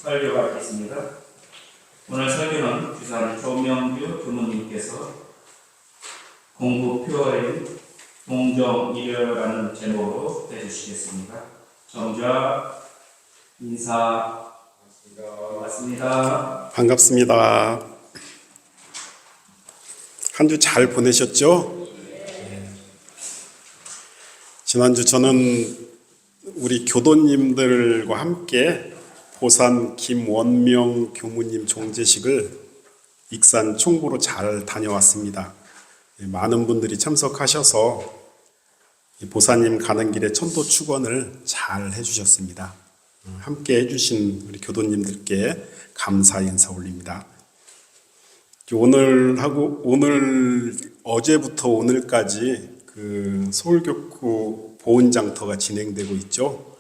설교가 있겠습니다. 오늘 설교는 부산 조명규 교무님께서 공부표어인 동정일여라는 제목으로 해주시겠습니다. 정자 인사 맞습니다. 반갑습니다. 한 주 잘 보내셨죠? 지난주 저는 우리 교도님들과 함께 보산 김원명 교무님 종제식을 익산 총부로 잘 다녀왔습니다. 많은 분들이 참석하셔서 보사님 가는 길에 천도 축원을 잘 해주셨습니다. 함께 해주신 우리 교도님들께 감사 인사 올립니다. 어제부터 오늘까지 그 서울교구 보훈장터가 진행되고 있죠.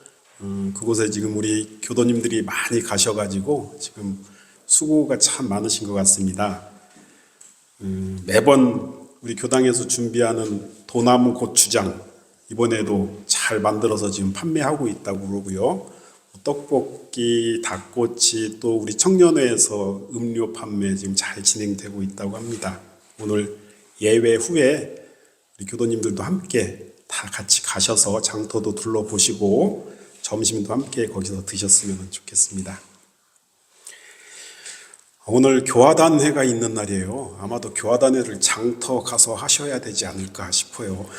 그곳에 지금 우리 교도님들이 많이 가셔가지고 지금 수고가 참 많으신 것 같습니다. 매번 우리 교당에서 준비하는 도나무 고추장 이번에도 잘 만들어서 지금 판매하고 있다고 그러고요. 떡볶이, 닭꼬치 또 우리 청년회에서 음료 판매 지금 잘 진행되고 있다고 합니다. 오늘 예외 후에 우리 교도님들도 함께 다 같이 가셔서 장터도 둘러보시고 점심도 함께 거기서 드셨으면 좋겠습니다. 오늘 교화단회가 있는 날이에요. 아마도 교화단회를 장터 가서 하셔야 되지 않을까 싶어요.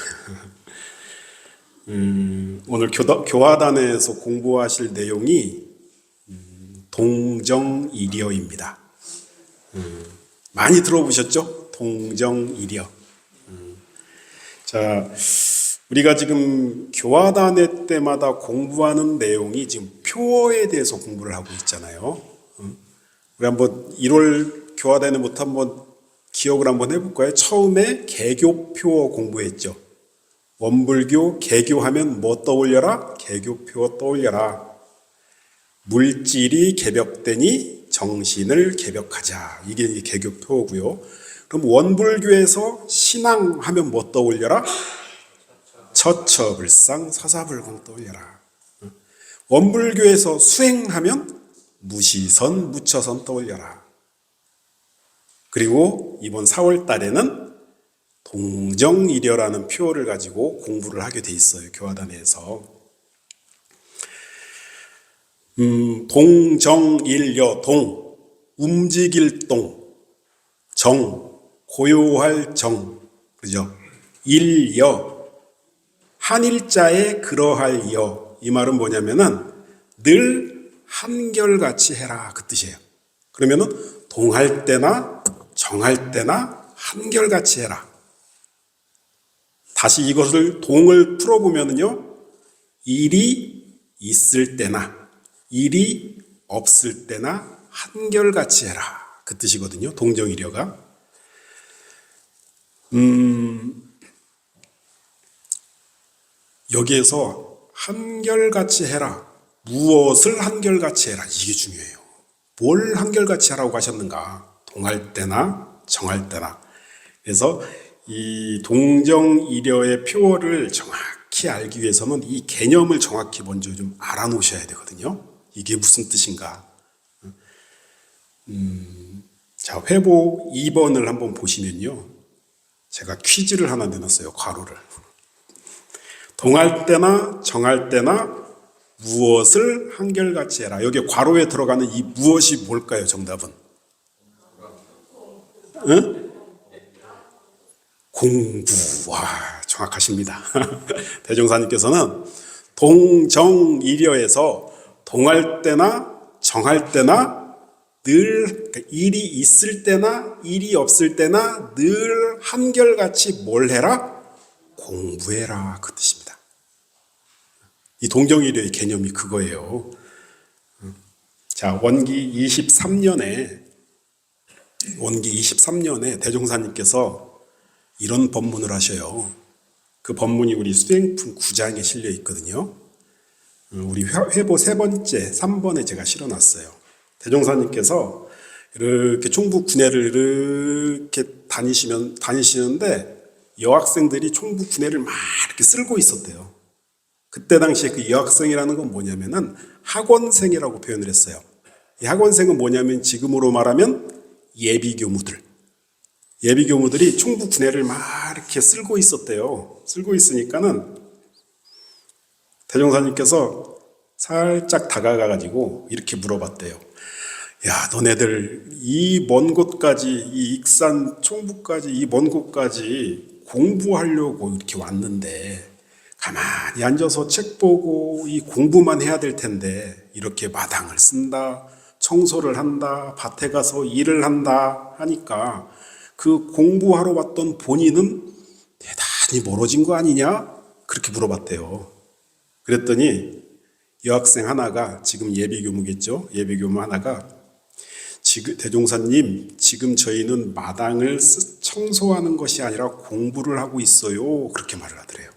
오늘 교화단회에서 공부하실 내용이 동정일여입니다. 많이 들어보셨죠? 동정일여. 자, 우리가 지금 교화단회 때마다 공부하는 내용이 지금 표어에 대해서 공부를 하고 있잖아요. 우리 한번 1월 교화단회부터 한번 기억을 한번 해볼까요? 처음에 개교표어 공부했죠. 원불교, 개교하면 뭐 떠올려라? 개교표어 떠올려라. 물질이 개벽되니 정신을 개벽하자. 이게 개교표어고요. 그럼 원불교에서 신앙하면 뭐 떠올려라? 처처불상 사사불공 떠올려라. 원불교에서 수행하면 무시선 무처선 떠올려라. 그리고 이번 4월 달에는 동정일여라는 표어를 가지고 공부를 하게 돼 있어요. 교화단회에서. 동정일여, 동, 움직일 동, 정, 고요할 정, 그죠? 일여, 한일자에 그러할 여. 이 말은 뭐냐면은 늘 한결같이 해라 그 뜻이에요. 그러면은 동할 때나 정할 때나 한결같이 해라. 다시 이것을 동을 풀어보면요, 일이 있을 때나 일이 없을 때나 한결같이 해라 그 뜻이거든요. 동정일여가. 여기에서 한결같이 해라. 무엇을 한결같이 해라. 이게 중요해요. 뭘 한결같이 하라고 하셨는가? 동할 때나 정할 때나. 그래서 이 동정일여의 표어를 정확히 알기 위해서는 이 개념을 정확히 먼저 좀 알아놓으셔야 되거든요. 이게 무슨 뜻인가? 자, 회보 2번을 한번 보시면요. 제가 퀴즈를 하나 내놨어요. 괄호를. 동할 때나 정할 때나 무엇을 한결같이 해라. 여기 괄호에 들어가는 이 무엇이 뭘까요? 정답은? 응? 공부. 와, 정확하십니다. 대종사님께서는 동정일여에서 동할 때나 정할 때나 늘 일이 있을 때나 일이 없을 때나 늘 한결같이 뭘 해라? 공부해라 그 뜻입니다. 이 동정일여의 개념이 그거예요. 자, 원기 23년에 대종사님께서 이런 법문을 하셔요. 그 법문이 우리 수행품 9장에 실려 있거든요. 우리 회보 3번째, 3번에 제가 실어놨어요. 대종사님께서 이렇게 총북 군회를 이렇게 다니시는데 여학생들이 총북 군회를 막 이렇게 쓸고 있었대요. 그때 당시에 그 여학생이라는 건 뭐냐면은 학원생이라고 표현을 했어요. 이 학원생은 뭐냐면 지금으로 말하면 예비교무들이 총북 군회를 막 이렇게 쓸고 있었대요. 쓸고 있으니까는 대종사님께서 살짝 다가가가지고 이렇게 물어봤대요. 야, 너네들 이 먼 곳까지, 이 익산 총북까지, 이 먼 곳까지 공부하려고 이렇게 왔는데 가만히 앉아서 책 보고 이 공부만 해야 될 텐데 이렇게 마당을 쓴다, 청소를 한다, 밭에 가서 일을 한다 하니까 그 공부하러 왔던 본인은 대단히 멀어진 거 아니냐? 그렇게 물어봤대요. 그랬더니 여학생 하나가, 지금 예비교무겠죠? 예비교무 하나가, 지금 대종사님, 지금 저희는 마당을 청소하는 것이 아니라 공부를 하고 있어요. 그렇게 말을 하더래요.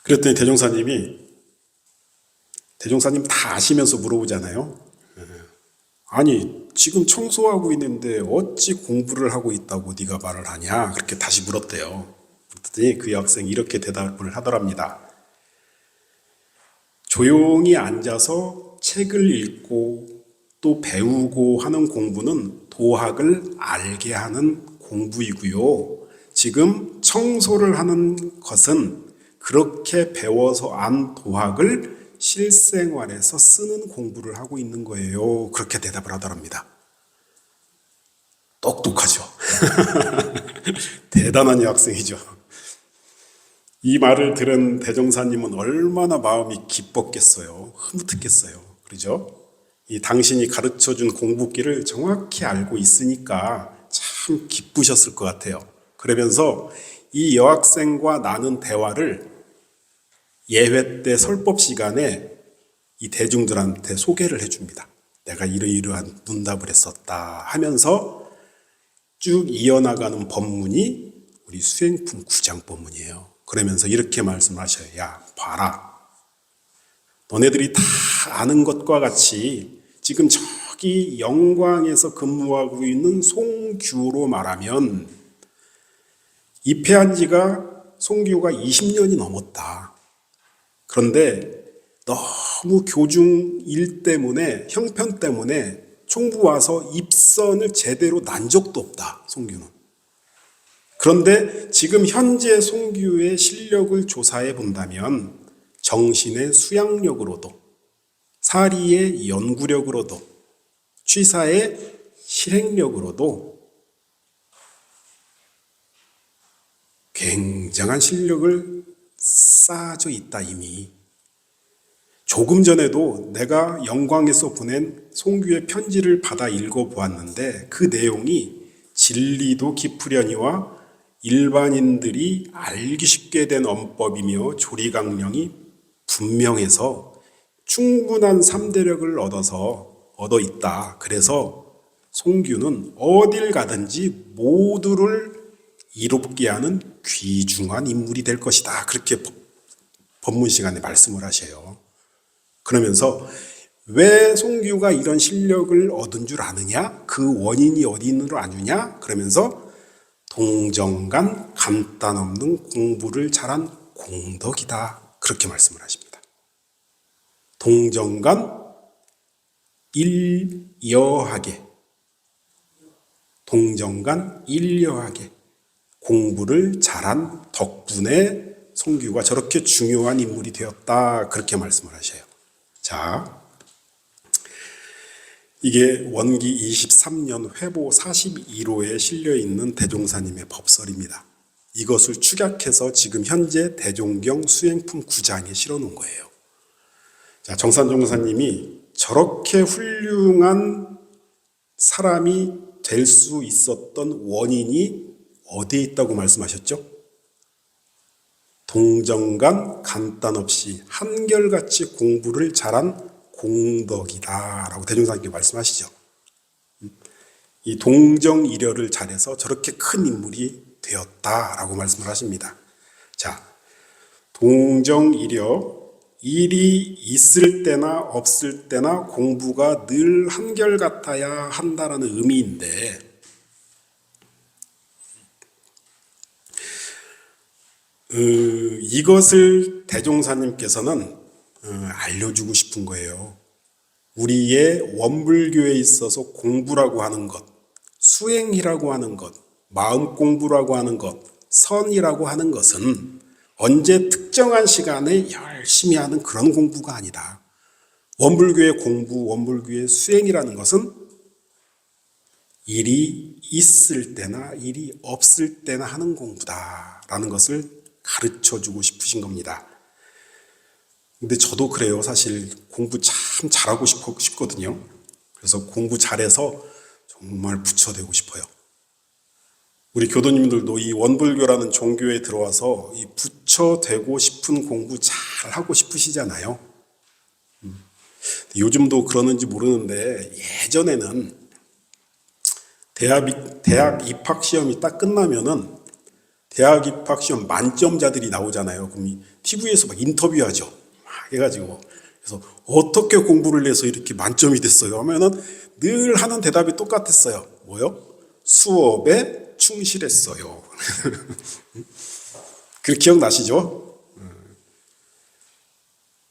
그랬더니 대종사님 다 아시면서 물어보잖아요. 아니, 지금 청소하고 있는데 어찌 공부를 하고 있다고 네가 말을 하냐? 그렇게 다시 물었대요. 그랬더니 그 여학생이 이렇게 대답을 하더랍니다. 조용히 앉아서 책을 읽고 또 배우고 하는 공부는 도학을 알게 하는 공부이고요. 지금 청소를 하는 것은 그렇게 배워서 안 도학을 실생활에서 쓰는 공부를 하고 있는 거예요. 그렇게 대답을 하더랍니다. 똑똑하죠. 대단한 여학생이죠. 이 말을 들은 대종사님은 얼마나 마음이 기뻤겠어요. 흐뭇했겠어요. 그러죠? 이 당신이 가르쳐준 공부길을 정확히 알고 있으니까 참 기쁘셨을 것 같아요. 그러면서 이 여학생과 나눈 대화를 예회 때 설법 시간에 이 대중들한테 소개를 해줍니다. 내가 이러이러한 문답을 했었다 하면서 쭉 이어나가는 법문이 우리 수행품 9장 법문이에요. 그러면서 이렇게 말씀하셔요. 야, 봐라. 너네들이 다 아는 것과 같이 지금 저기 영광에서 근무하고 있는 송규로 말하면 입회한 지가 송규가 20년이 넘었다. 그런데 너무 교중 일 때문에, 형편 때문에 총부 와서 입선을 제대로 난 적도 없다, 송규는. 그런데 지금 현재 송규의 실력을 조사해 본다면 정신의 수양력으로도, 사리의 연구력으로도, 취사의 실행력으로도 굉장한 실력을 쌓아져 있다 이미. 조금 전에도 내가 영광에서 보낸 송규의 편지를 받아 읽어보았는데 그 내용이 진리도 깊으려니와 일반인들이 알기 쉽게 된 언법이며 조리강령이 분명해서 충분한 삼대력을 얻어 있다. 그래서 송규는 어딜 가든지 모두를 이롭게 하는 귀중한 인물이 될 것이다. 그렇게 법문 시간에 말씀을 하셔요. 그러면서 왜 송규가 이런 실력을 얻은 줄 아느냐? 그 원인이 어디 있는 줄 아느냐? 그러면서 동정간 감단 없는 공부를 잘한 공덕이다. 그렇게 말씀을 하십니다. 동정간 일여하게 공부를 잘한 덕분에 송규가 저렇게 중요한 인물이 되었다. 그렇게 말씀을 하셔요. 자, 이게 원기 23년 회보 42호에 실려있는 대종사님의 법설입니다. 이것을 축약해서 지금 현재 대종경 수행품 9장에 실어놓은 거예요. 자, 정산종사님이 저렇게 훌륭한 사람이 될 수 있었던 원인이 어디에 있다고 말씀하셨죠? 동정간 간단 없이 한결같이 공부를 잘한 공덕이다 라고 대종사님께 말씀하시죠. 이 동정이려를 잘해서 저렇게 큰 인물이 되었다 라고 말씀을 하십니다. 자, 동정이려 일이 있을 때나 없을 때나 공부가 늘 한결같아야 한다라는 의미인데, 이것을 대종사님께서는 알려주고 싶은 거예요. 우리의 원불교에 있어서 공부라고 하는 것, 수행이라고 하는 것, 마음 공부라고 하는 것, 선이라고 하는 것은 언제 특정한 시간에 열심히 하는 그런 공부가 아니다. 원불교의 공부, 원불교의 수행이라는 것은 일이 있을 때나 일이 없을 때나 하는 공부다라는 것을 가르쳐 주고 싶으신 겁니다. 근데 저도 그래요. 사실 공부 참 잘하고 싶거든요. 그래서 공부 잘해서 정말 부처되고 싶어요. 우리 교도님들도 이 원불교라는 종교에 들어와서 이 부처되고 싶은 공부 잘 하고 싶으시잖아요. 요즘도 그러는지 모르는데 예전에는 대학 입학 시험이 딱 끝나면은 대학 입학 시험 만점자들이 나오잖아요. 그럼 TV에서 막 인터뷰하죠. 막 해가지고 그래서 어떻게 공부를 해서 이렇게 만점이 됐어요? 하면은 늘 하는 대답이 똑같았어요. 뭐요? 수업에 충실했어요. 그 기억나시죠?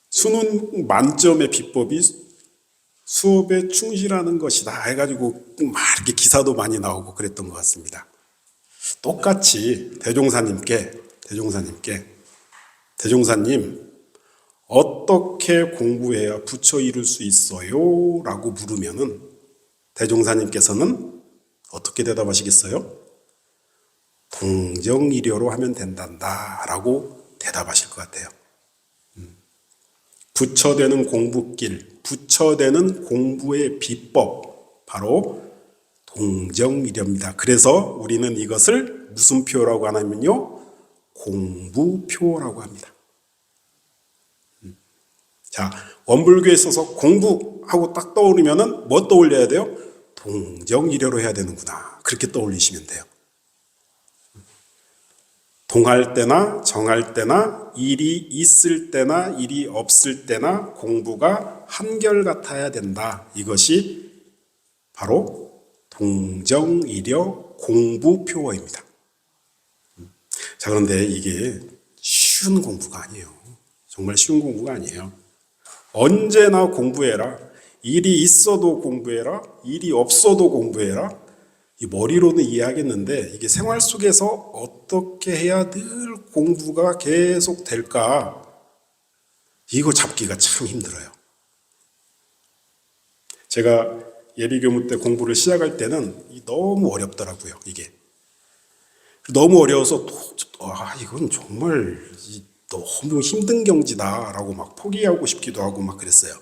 수능 만점의 비법이 수업에 충실하는 것이다 해가지고 막 이렇게 기사도 많이 나오고 그랬던 것 같습니다. 똑같이 대종사님 어떻게 공부해야 부처 이룰 수 있어요? 라고 물으면은 대종사님께서는 어떻게 대답하시겠어요? 동정이려로 하면 된단다 라고 대답하실 것 같아요. 부처되는 공부길, 부처되는 공부의 비법, 바로 동정이려입니다. 그래서 우리는 이것을 무슨 표라고 하냐면요, 공부표라고 합니다. 자, 원불교에 있어서 공부하고 딱 떠오르면은 뭐 떠올려야 돼요? 동정이려로 해야 되는구나. 그렇게 떠올리시면 돼요. 동할 때나 정할 때나 일이 있을 때나 일이 없을 때나 공부가 한결같아야 된다. 이것이 바로 동정이려 공부표어입니다. 자, 그런데 이게 쉬운 공부가 아니에요. 정말 쉬운 공부가 아니에요. 언제나 공부해라. 일이 있어도 공부해라. 일이 없어도 공부해라. 이 머리로는 이해하겠는데 이게 생활 속에서 어떻게 해야 늘 공부가 계속 될까? 이거 잡기가 참 힘들어요. 제가 예비교무 때 공부를 시작할 때는 너무 어렵더라고요. 이게 너무 어려워서 이건 정말 너무 힘든 경지다라고 막 포기하고 싶기도 하고 막 그랬어요.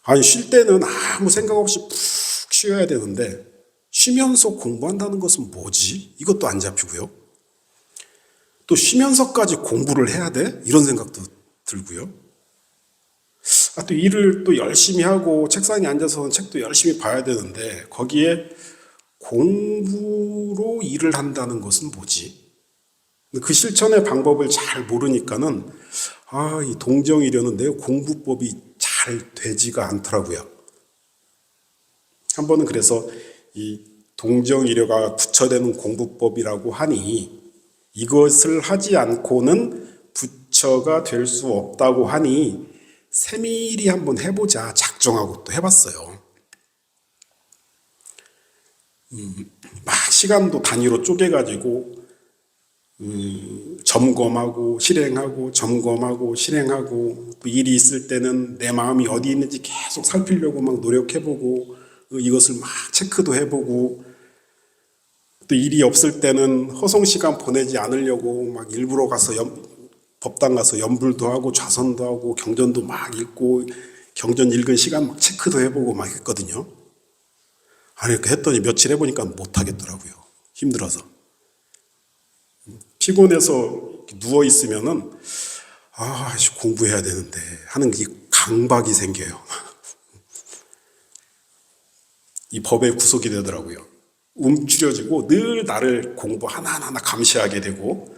아니 쉴 때는 아무 생각 없이 푹 쉬어야 되는데 쉬면서 공부한다는 것은 뭐지? 이것도 안 잡히고요. 또 쉬면서까지 공부를 해야 돼? 이런 생각도 들고요. 또 일을 또 열심히 하고 책상에 앉아서 책도 열심히 봐야 되는데 거기에 공부로 일을 한다는 것은 뭐지? 그 실천의 방법을 잘 모르니까는 이 동정이려는 내 공부법이 잘 되지가 않더라고요. 한 번은 그래서 이 동정이려가 부처되는 공부법이라고 하니 이것을 하지 않고는 부처가 될 수 없다고 하니 세밀히 한번 해보자 작정하고 또 해봤어요. 막 시간도 단위로 쪼개가지고 점검하고 실행하고 점검하고 실행하고 또 일이 있을 때는 내 마음이 어디 있는지 계속 살피려고 막 노력해보고 이것을 막 체크도 해보고 또 일이 없을 때는 허송 시간 보내지 않으려고 막 일부러 가서 법당 가서 연불도 하고 좌선도 하고 경전도 막 읽고 경전 읽은 시간 막 체크도 해보고 막 했거든요. 아니 그 했더니 며칠 해보니까 못하겠더라고요. 힘들어서. 피곤해서 누워 있으면은 공부해야 되는데 하는 이 강박이 생겨요. 이 법에 구속이 되더라고요. 움츠려지고 늘 나를 공부 하나하나 감시하게 되고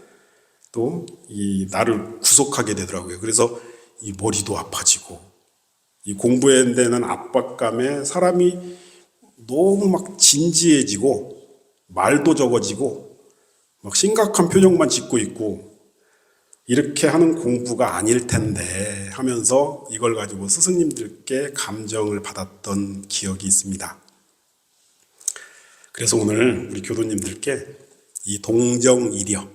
또 이 나를 구속하게 되더라고요. 그래서 이 머리도 아파지고 이 공부에 대한 압박감에 사람이 너무 막 진지해지고 말도 적어지고 막 심각한 표정만 짓고 있고 이렇게 하는 공부가 아닐 텐데 하면서 이걸 가지고 스승님들께 감정을 받았던 기억이 있습니다. 그래서 오늘 우리 교도님들께 이 동정이려,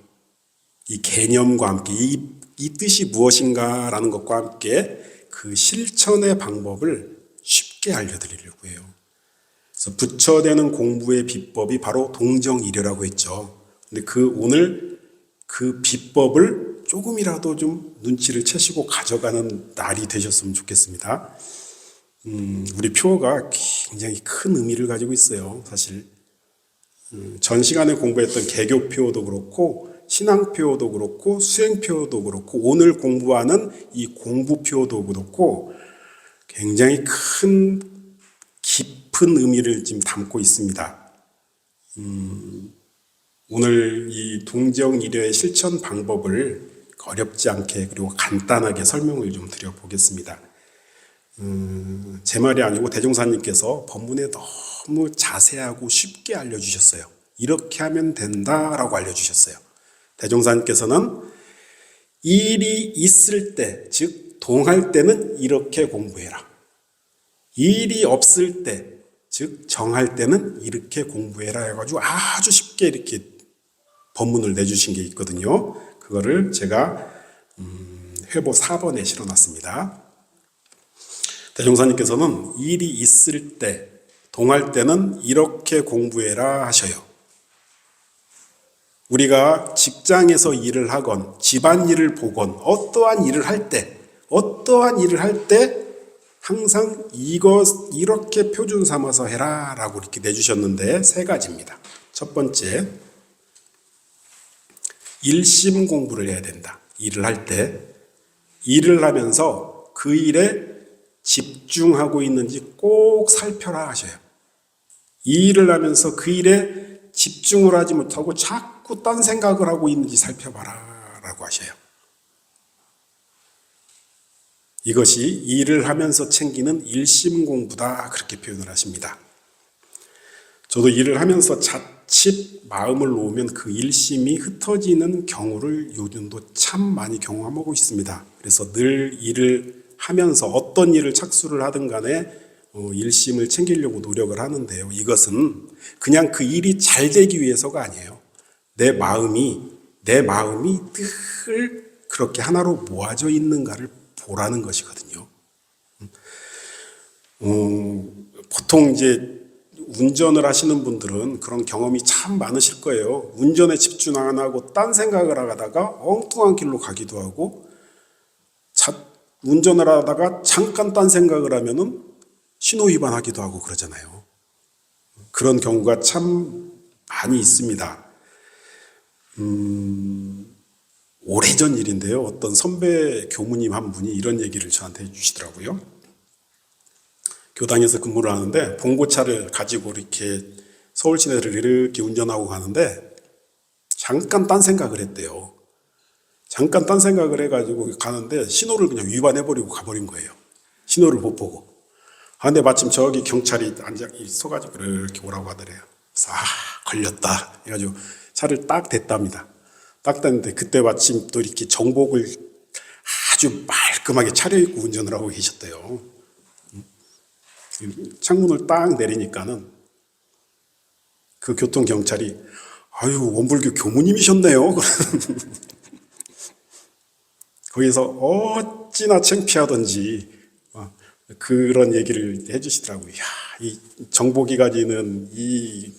이 개념과 함께 이 뜻이 무엇인가라는 것과 함께 그 실천의 방법을 쉽게 알려드리려고 해요. 그래서 부처되는 공부의 비법이 바로 동정이려라고 했죠. 근데 오늘 그 비법을 조금이라도 좀 눈치를 채시고 가져가는 날이 되셨으면 좋겠습니다. 우리 표어가 굉장히 큰 의미를 가지고 있어요, 사실. 전 시간에 공부했던 개교 표어도 그렇고 신앙 표어도 그렇고 수행 표어도 그렇고 오늘 공부하는 이 공부 표어도 그렇고 굉장히 큰 깊은 의미를 지금 담고 있습니다. 오늘 이 동정이려의 실천 방법을 어렵지 않게 그리고 간단하게 설명을 좀 드려보겠습니다. 제 말이 아니고 대종사님께서 법문에 너무 자세하고 쉽게 알려주셨어요. 이렇게 하면 된다라고 알려주셨어요. 대종사님께서는 일이 있을 때, 즉 동할 때는 이렇게 공부해라. 일이 없을 때, 즉 정할 때는 이렇게 공부해라 해가지고 아주 쉽게 이렇게 법문을 내주신 게 있거든요. 그거를 제가 회보 4번에 실어놨습니다. 대종사님께서는 일이 있을 때, 동할 때는 이렇게 공부해라 하셔요. 우리가 직장에서 일을 하건 집안일을 보건 어떠한 일을 할 때 항상 이렇게 표준 삼아서 해라 라고 이렇게 내주셨는데 3가지입니다. 첫 번째, 일심 공부를 해야 된다. 일을 할 때 일을 하면서 그 일에 집중하고 있는지 꼭 살펴라 하셔요. 일을 하면서 그 일에 집중을 하지 못하고 자꾸 딴 생각을 하고 있는지 살펴봐라 라고 하셔요. 이것이 일을 하면서 챙기는 일심 공부다 그렇게 표현을 하십니다. 저도 일을 하면서 자칫 마음을 놓으면 그 일심이 흩어지는 경우를 요즘도 참 많이 경험하고 있습니다. 그래서 늘 일을 하면서 어떤 일을 착수를 하든 간에 일심을 챙기려고 노력을 하는데요. 이것은 그냥 그 일이 잘 되기 위해서가 아니에요. 내 마음이 늘 그렇게 하나로 모아져 있는가를 보라는 것이거든요. 보통 이제 운전을 하시는 분들은 그런 경험이 참 많으실 거예요. 운전에 집중 안 하고 딴 생각을 하다가 엉뚱한 길로 가기도 하고 운전을 하다가 잠깐 딴 생각을 하면은 신호 위반하기도 하고 그러잖아요. 그런 경우가 참 많이 있습니다. 오래전 일인데요. 어떤 선배 교무님 한 분이 이런 얘기를 저한테 해주시더라고요. 교당에서 근무를 하는데 봉고차를 가지고 이렇게 서울 시내를 이렇게 운전하고 가는데 잠깐 딴 생각을 했대요. 잠깐 딴 생각을 해가지고 가는데 신호를 그냥 위반해버리고 가버린 거예요. 신호를 못 보고. 근데 마침 저기 경찰이 앉아 있어가지고 이렇게 오라고 하더래요. 그래서 걸렸다 해가지고 차를 딱 댔답니다. 딱 댔는데 그때 마침 또 이렇게 정복을 아주 말끔하게 차려입고 운전을 하고 계셨대요. 창문을 딱 내리니까는 그 교통경찰이 아유 원불교 교무님이셨네요. 거기서 어찌나 창피하던지 그런 얘기를 해주시더라고요. 야, 이 정복이 가지는 이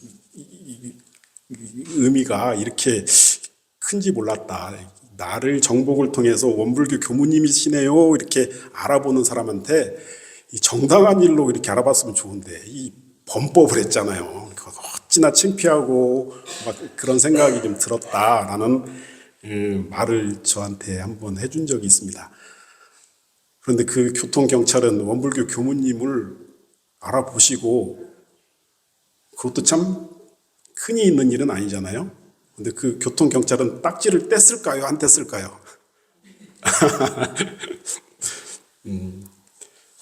의미가 이렇게 큰지 몰랐다. 나를 정복을 통해서 원불교 교무님이시네요. 이렇게 알아보는 사람한테 이 정당한 일로 이렇게 알아봤으면 좋은데 이 범법을 했잖아요. 어찌나 창피하고 막 그런 생각이 좀 들었다라는 말을 저한테 한번 해준 적이 있습니다. 그런데 그 교통경찰은 원불교 교무님을 알아보시고 그것도 참 흔히 있는 일은 아니잖아요. 근데 그 교통경찰은 딱지를 뗐을까요? 안 뗐을까요?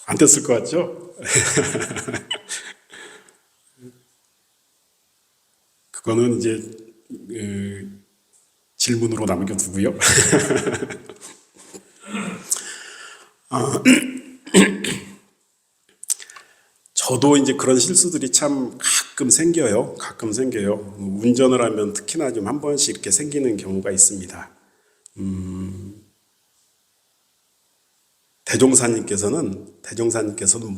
안 뗐을 것 같죠? 그거는 이제 질문으로 남겨두고요. 저도 이제 그런 실수들이 참 가끔 생겨요. 가끔 생겨요. 운전을 하면 특히나 좀 한 번씩 이렇게 생기는 경우가 있습니다. 대종사님께서는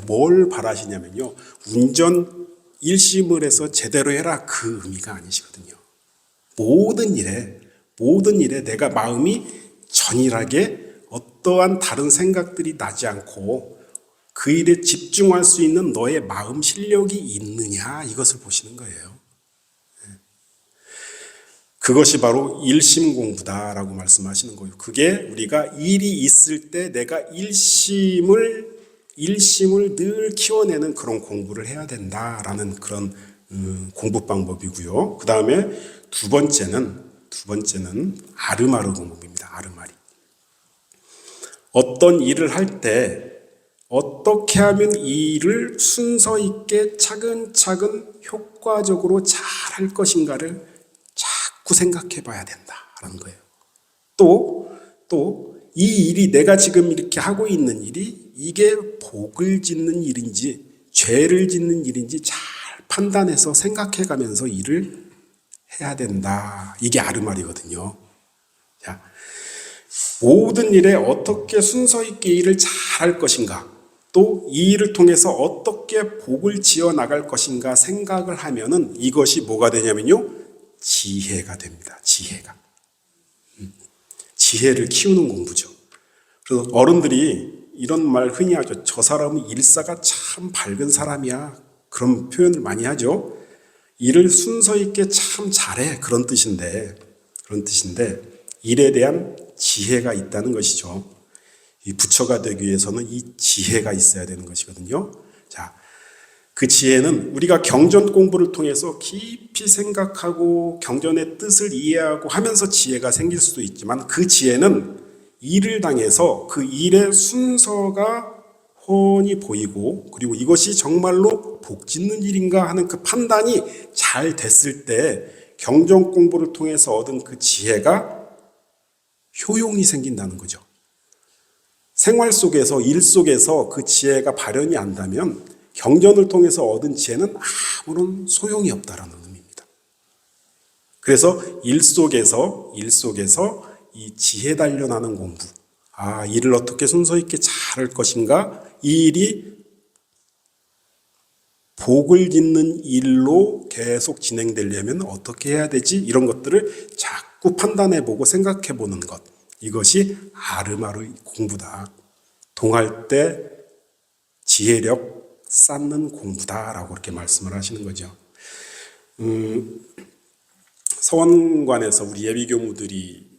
뭘 바라시냐면요. 운전 1심을 해서 제대로 해라, 그 의미가 아니시거든요. 모든 일에 내가 마음이 전일하게 어떠한 다른 생각들이 나지 않고 그 일에 집중할 수 있는 너의 마음 실력이 있느냐, 이것을 보시는 거예요. 그것이 바로 일심 공부다라고 말씀하시는 거예요. 그게 우리가 일이 있을 때 내가 일심을 늘 키워내는 그런 공부를 해야 된다라는 그런 공부 방법이고요. 그 다음에 두 번째는 아르마르 공부입니다. 아르마리. 어떤 일을 할 때 어떻게 하면 이 일을 순서 있게 차근차근 효과적으로 잘 할 것인가를 자꾸 생각해 봐야 된다라는 거예요. 또 이 일이 내가 지금 이렇게 하고 있는 일이 이게 복을 짓는 일인지 죄를 짓는 일인지 잘 판단해서 생각해 가면서 일을 해야 된다. 이게 아르마리거든요. 자, 모든 일에 어떻게 순서 있게 일을 잘 할 것인가, 또 이 일을 통해서 어떻게 복을 지어 나갈 것인가 생각을 하면은 이것이 뭐가 되냐면요, 지혜가 됩니다. 지혜를 키우는 공부죠. 그래서 어른들이 이런 말 흔히 하죠. 저 사람은 일사가 참 밝은 사람이야. 그런 표현을 많이 하죠. 일을 순서 있게 참 잘해. 그런 뜻인데 일에 대한 지혜가 있다는 것이죠. 이 부처가 되기 위해서는 이 지혜가 있어야 되는 것이거든요. 자, 그 지혜는 우리가 경전 공부를 통해서 깊이 생각하고 경전의 뜻을 이해하고 하면서 지혜가 생길 수도 있지만, 그 지혜는 일을 당해서 그 일의 순서가 훤히 보이고, 그리고 이것이 정말로 복 짓는 일인가 하는 그 판단이 잘 됐을 때 경전 공부를 통해서 얻은 그 지혜가 효용이 생긴다는 거죠. 생활 속에서, 일 속에서 그 지혜가 발현이 안 되면 경전을 통해서 얻은 지혜는 아무런 소용이 없다라는 의미입니다. 그래서 일 속에서 이 지혜 단련하는 공부, 일을 어떻게 순서 있게 잘할 것인가, 이 일이 복을 짓는 일로 계속 진행되려면 어떻게 해야 되지, 이런 것들을 자꾸 판단해보고 생각해보는 것, 이것이 아르마르 공부다. 동할 때 지혜력 쌓는 공부다라고 이렇게 말씀을 하시는 거죠. 서원관에서 우리 예비교무들이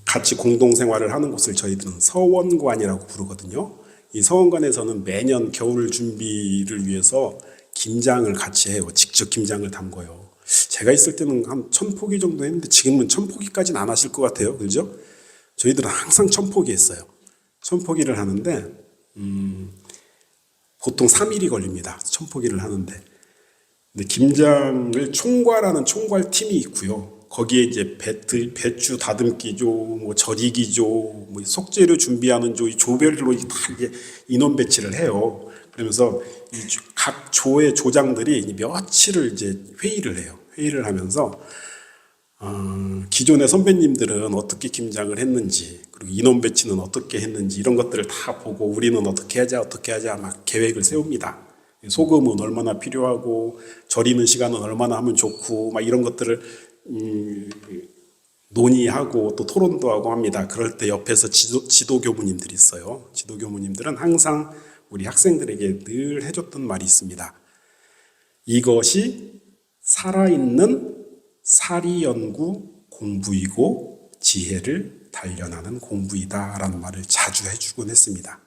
같이 공동생활을 하는 곳을 저희들은 서원관이라고 부르거든요. 이 서원관에서는 매년 겨울 준비를 위해서 김장을 같이 해요. 직접 김장을 담궈요. 제가 있을 때는 한 1000포기 정도 했는데 지금은 1000포기까지는 안 하실 것 같아요. 그렇죠? 저희들은 항상 1000포기 했어요. 1000포기를 하는데 보통 3일이 걸립니다. 1000포기를 하는데. 근데 김장을 총괄하는 총괄팀이 있고요. 거기에 이제 배추 다듬기조, 뭐 절이기조, 뭐 속재료 준비하는 조, 조별로 다 이제 인원 배치를 해요. 그러면서 각 조의 조장들이 며칠을 이제 회의를 해요. 회의를 하면서 기존의 선배님들은 어떻게 김장을 했는지, 그리고 인원 배치는 어떻게 했는지, 이런 것들을 다 보고 우리는 어떻게 하자 막 계획을 세웁니다. 소금은 얼마나 필요하고 절이는 시간은 얼마나 하면 좋고 막 이런 것들을 논의하고 또 토론도 하고 합니다. 그럴 때 옆에서 지도 교무님들이 있어요. 지도 교무님들은 항상 우리 학생들에게 늘 해줬던 말이 있습니다. 이것이 살아있는 사리연구 공부이고 지혜를 단련하는 공부이다라는 말을 자주 해주곤 했습니다.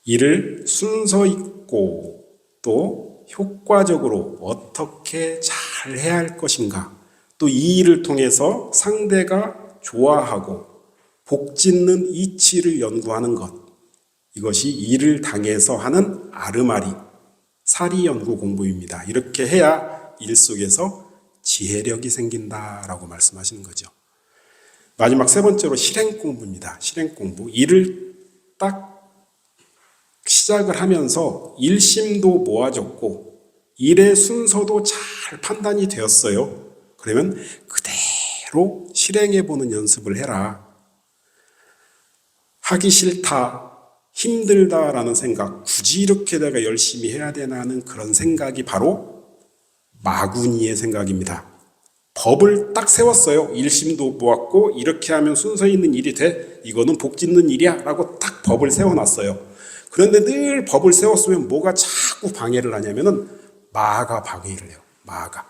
이를 순서 있고 또 효과적으로 어떻게 잘 해야 할 것인가, 또 이 일을 통해서 상대가 좋아하고 복짓는 이치를 연구하는 것, 이것이 일을 당해서 하는 아르마리, 사리 연구 공부입니다. 이렇게 해야 일 속에서 지혜력이 생긴다라고 말씀하시는 거죠. 마지막 세 번째로 실행 공부입니다. 실행 공부. 일을 딱 시작을 하면서 일심도 모아졌고 일의 순서도 잘 판단이 되었어요. 그러면 그대로 실행해 보는 연습을 해라. 하기 싫다, 힘들다라는 생각, 굳이 이렇게 내가 열심히 해야 되나 하는 그런 생각이 바로 마구니의 생각입니다. 법을 딱 세웠어요. 일심도 모았고 이렇게 하면 순서 있는 일이 돼. 이거는 복 짓는 일이야 라고 딱 법을 세워놨어요. 그런데 늘 법을 세웠으면 뭐가 자꾸 방해를 하냐면은 마가 방해를 해요. 마가.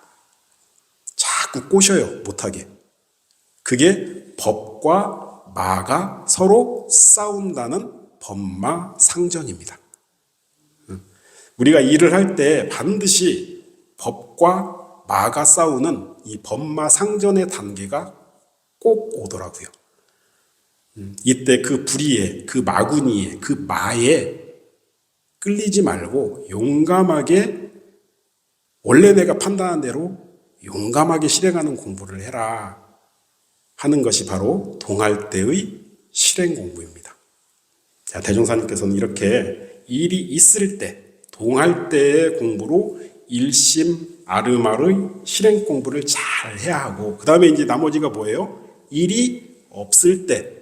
자꾸 꼬셔요. 못하게. 그게 법과 마가 서로 싸운다는 법마상전입니다. 우리가 일을 할 때 반드시 법과 마가 싸우는 이 법마상전의 단계가 꼭 오더라고요. 이때 그 불의에, 그 마구니에, 그 마에 끌리지 말고 용감하게 원래 내가 판단한 대로 용감하게 실행하는 공부를 해라 하는 것이 바로 동할 때의 실행 공부입니다. 자, 대종사님께서는 이렇게 일이 있을 때, 동할 때의 공부로 일심 아르마의 실행 공부를 잘 해야 하고, 그 다음에 이제 나머지가 뭐예요? 일이 없을 때,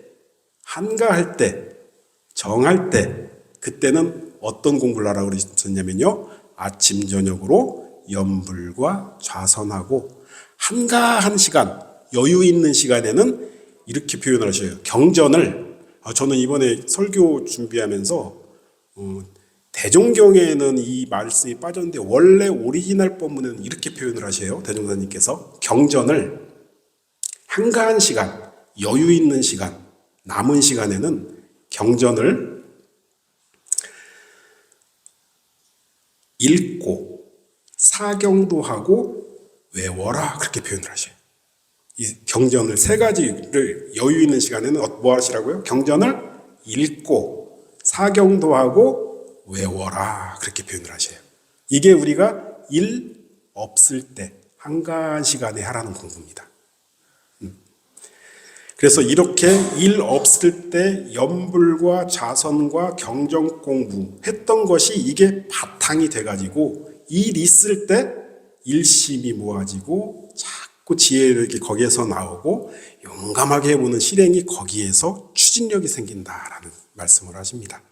한가할 때, 정할 때, 그때는 어떤 공부를 하라고 그러셨냐면요. 아침, 저녁으로 염불과 좌선하고, 한가한 시간, 여유 있는 시간에는 이렇게 표현을 하셔요. 경전을, 저는 이번에 설교 준비하면서 대종경에는 이 말씀이 빠졌는데 원래 오리지널 본문에는 이렇게 표현을 하셔요. 대종사님께서 경전을 한가한 시간, 여유 있는 시간, 남은 시간에는 경전을 읽고 사경도 하고 외워라 그렇게 표현을 하셔요. 이 경전을 세 가지를 여유 있는 시간에는 뭐 하시라고요? 경전을 읽고 사경도 하고 외워라 그렇게 표현을 하셔요. 이게 우리가 일 없을 때 한가한 시간에 하라는 공부입니다. 그래서 이렇게 일 없을 때 염불과 좌선과 경전 공부 했던 것이 이게 바탕이 돼가지고 일 있을 때 일심이 모아지고 자꾸 지혜력이 거기에서 나오고 용감하게 해보는 실행이 거기에서 추진력이 생긴다라는 말씀을 하십니다.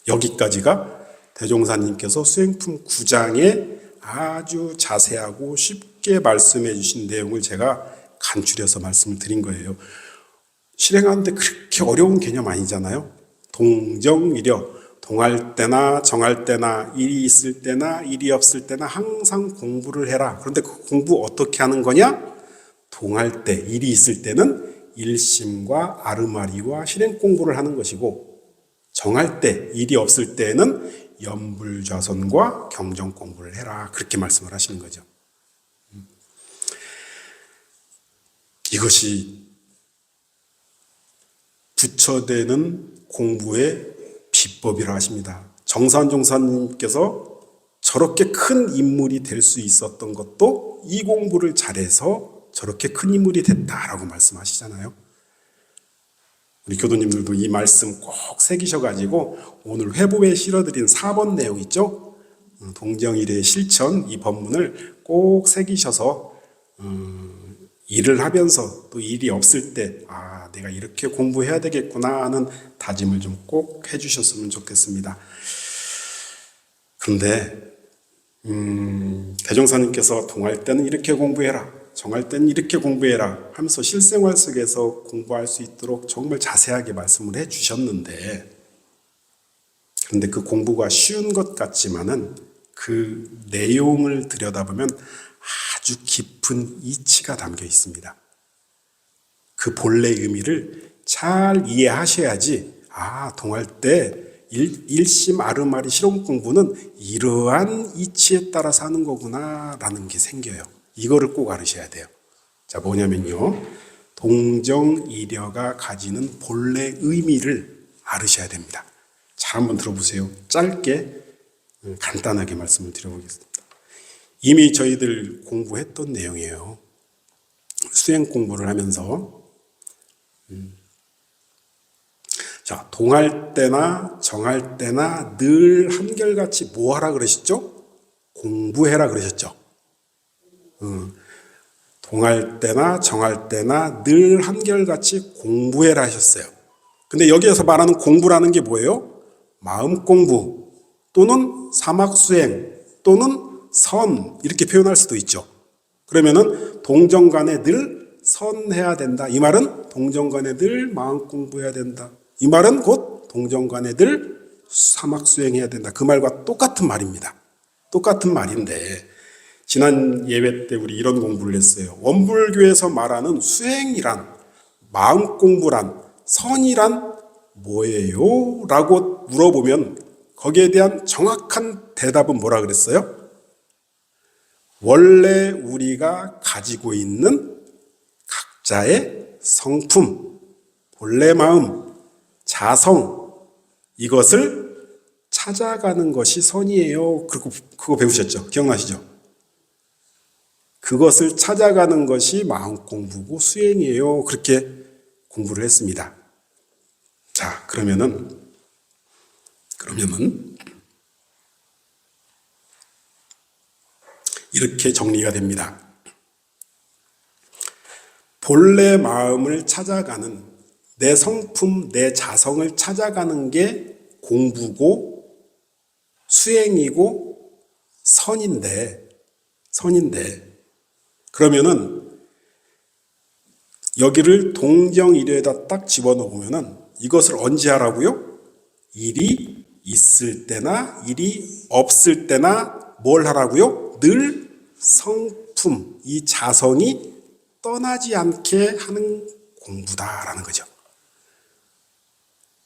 여기까지가 대종사님께서 수행품 9장에 아주 자세하고 쉽게 말씀해 주신 내용을 제가 간추려서 말씀을 드린 거예요. 실행하는데 그렇게 어려운 개념 아니잖아요. 동정위려, 동할 때나 정할 때나 일이 있을 때나 일이 없을 때나 항상 공부를 해라. 그런데 그 공부 어떻게 하는 거냐? 동할 때, 일이 있을 때는 일심과 아르마리와 실행 공부를 하는 것이고 정할 때, 일이 없을 때는 염불좌선과 경전 공부를 해라. 그렇게 말씀을 하시는 거죠. 이것이 부처되는 공부의 비법이라 하십니다. 정산종사님께서 저렇게 큰 인물이 될 수 있었던 것도 이 공부를 잘해서 저렇게 큰 인물이 됐다라고 말씀하시잖아요. 우리 교도님들도 이 말씀 꼭 새기셔가지고 오늘 회보에 실어드린 4번 내용 있죠? 동정일의 실천 이 법문을 꼭 새기셔서 일을 하면서 또 일이 없을 때 내가 이렇게 공부해야 되겠구나 하는 다짐을 좀 꼭 해주셨으면 좋겠습니다. 그런데 대종사님께서 동할 때는 이렇게 공부해라, 정할 때는 이렇게 공부해라 하면서 실생활 속에서 공부할 수 있도록 정말 자세하게 말씀을 해주셨는데, 그런데 그 공부가 쉬운 것 같지만은 그 내용을 들여다보면 아주 깊은 이치가 담겨 있습니다. 그 본래 의미를 잘 이해하셔야지 동할 때 일심 아르마리 실험 공부는 이러한 이치에 따라 사는 거구나라는 게 생겨요. 이거를 꼭 알으셔야 돼요. 자, 뭐냐면요. 동정이려가 가지는 본래 의미를 알으셔야 됩니다. 잘 한번 들어보세요. 짧게 간단하게 말씀을 드려보겠습니다. 이미 저희들 공부했던 내용이에요. 수행 공부를 하면서 자, 동할 때나 정할 때나 늘 한결같이 뭐 하라 그러셨죠? 공부해라 그러셨죠? 동할 때나 정할 때나 늘 한결같이 공부해라 하셨어요. 근데 여기에서 말하는 공부라는 게 뭐예요? 마음 공부 또는 사막 수행 또는 선 이렇게 표현할 수도 있죠. 그러면은 동정간에 늘 선해야 된다. 이 말은 동정간에 늘 마음 공부해야 된다. 이 말은 곧 동정간에 늘 사막 수행해야 된다. 그 말과 똑같은 말입니다. 똑같은 말인데 지난 예배 때 우리 이런 공부를 했어요. 원불교에서 말하는 수행이란 마음 공부란 선이란 뭐예요? 라고 물어보면 거기에 대한 정확한 대답은 뭐라 그랬어요? 원래 우리가 가지고 있는 각자의 성품, 본래 마음, 자성 이것을 찾아가는 것이 선이에요. 그거 배우셨죠? 기억나시죠? 그것을 찾아가는 것이 마음 공부고 수행이에요. 그렇게 공부를 했습니다. 자, 그러면은 이렇게 정리가 됩니다. 본래 마음을 찾아가는 내 성품, 내 자성을 찾아가는 게 공부고 수행이고 선인데 그러면은 여기를 동정이려에다 딱 집어넣으면은 이것을 언제 하라고요? 일이 있을 때나 일이 없을 때나 뭘 하라고요? 늘 성품, 이 자성이 떠나지 않게 하는 공부다라는 거죠.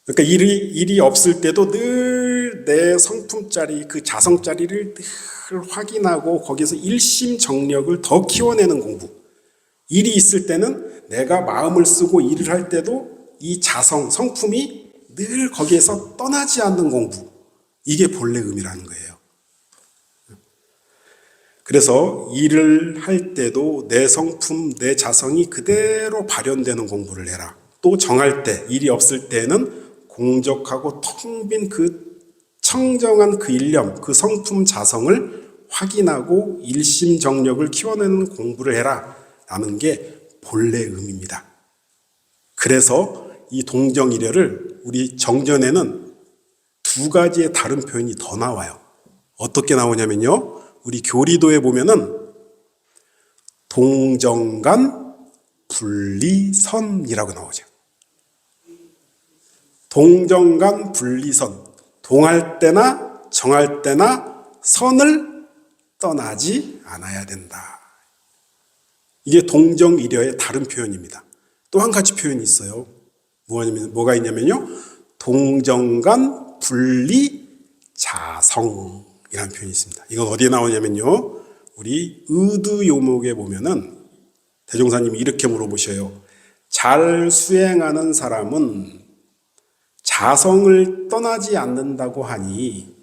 그러니까 일이 없을 때도 늘 내 성품짜리, 그 자성짜리를 늘 확인하고 거기서 일심정력을 더 키워내는 공부. 일이 있을 때는 내가 마음을 쓰고 일을 할 때도 이 자성, 성품이 늘 거기에서 떠나지 않는 공부. 이게 본래 의미라는 거예요. 그래서 일을 할 때도 내 성품, 내 자성이 그대로 발현되는 공부를 해라. 또 정할 때, 일이 없을 때는 공적하고 텅 빈 그 청정한 그 일념, 그 성품 자성을 확인하고 일심정력을 키워내는 공부를 해라. 라는 게 본래 의미입니다. 그래서 이 동정이려를 우리 정전에는 두 가지의 다른 표현이 더 나와요. 어떻게 나오냐면요. 우리 교리도에 보면은 동정간 분리선이라고 나오죠. 동정간 분리선. 동할 때나 정할 때나 선을 떠나지 않아야 된다. 이게 동정이려의 다른 표현입니다. 또 한 가지 표현이 있어요. 뭐가 있냐면요. 동정간 분리 자성이라는 표현이 있습니다. 이건 어디에 나오냐면요. 우리 의두요목에 보면은 대종사님이 이렇게 물어보셔요. 잘 수행하는 사람은 자성을 떠나지 않는다고 하니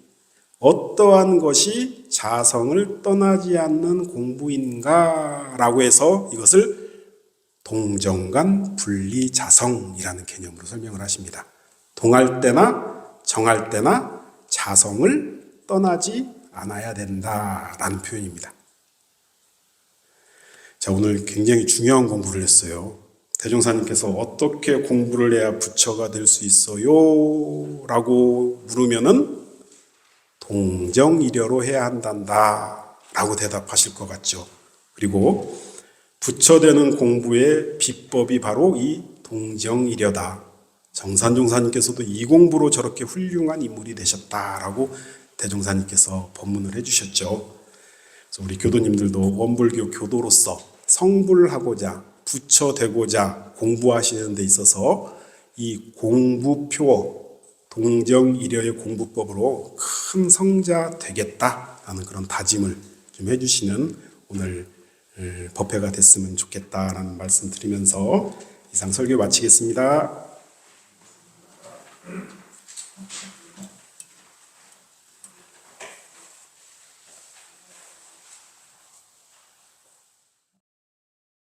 어떠한 것이 자성을 떠나지 않는 공부인가? 라고 해서 이것을 동정간 분리자성이라는 개념으로 설명을 하십니다. 동할 때나 정할 때나 자성을 떠나지 않아야 된다라는 표현입니다. 자, 오늘 굉장히 중요한 공부를 했어요. 대종사님께서 어떻게 공부를 해야 부처가 될 수 있어요? 라고 물으면은 동정이려로 해야 한단다 라고 대답하실 것 같죠. 그리고 부처 되는 공부의 비법이 바로 이 동정이려다. 정산종사님께서도 이 공부로 저렇게 훌륭한 인물이 되셨다라고 대종사님께서 법문을 해주셨죠. 그래서 우리 교도님들도 원불교 교도로서 성불하고자 부처 되고자 공부하시는 데 있어서 이 공부표, 동정이려의 공부법으로 큰 성자 되겠다라는 그런 다짐을 좀 해주시는 오늘 법회가 됐으면 좋겠다라는 말씀 드리면서 이상 설교 마치겠습니다.